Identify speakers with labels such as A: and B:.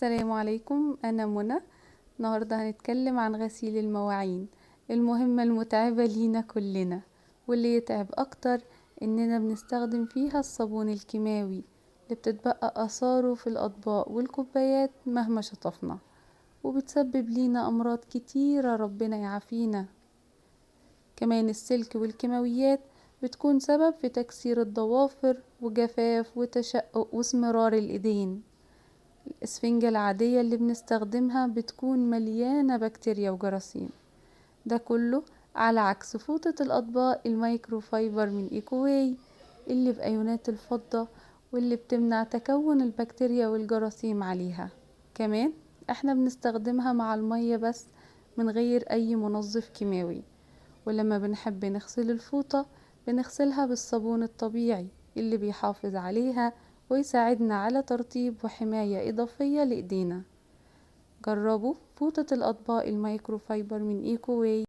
A: السلام عليكم، أنا منى. النهاردة هنتكلم عن غسيل المواعين، المهمة المتعبة لينا كلنا، واللي يتعب أكتر إننا بنستخدم فيها الصابون الكيماوي اللي بتتبقى آثاره في الأطباق والكوبايات مهما شطفنا، وبتسبب لينا أمراض كتيرة ربنا يعافينا. كمان السلك والكيماويات بتكون سبب في تكسير الضوافر وجفاف وتشقق واسمرار الإيدين. الإسفنجة العادية اللي بنستخدمها بتكون مليانة بكتيريا وجراثيم، ده كله على عكس فوطة الأطباق المايكرو فايبر من إيكوواي اللي بأيونات الفضة، واللي بتمنع تكون البكتيريا والجراثيم عليها. كمان احنا بنستخدمها مع المية بس من غير أي منظف كيماوي، ولما بنحب نغسل الفوطة بنغسلها بالصابون الطبيعي اللي بيحافظ عليها ويساعدنا على ترطيب وحماية إضافية لإيدينا. جربوا فوطة الأطباق المايكرو فايبر من إيكوواي.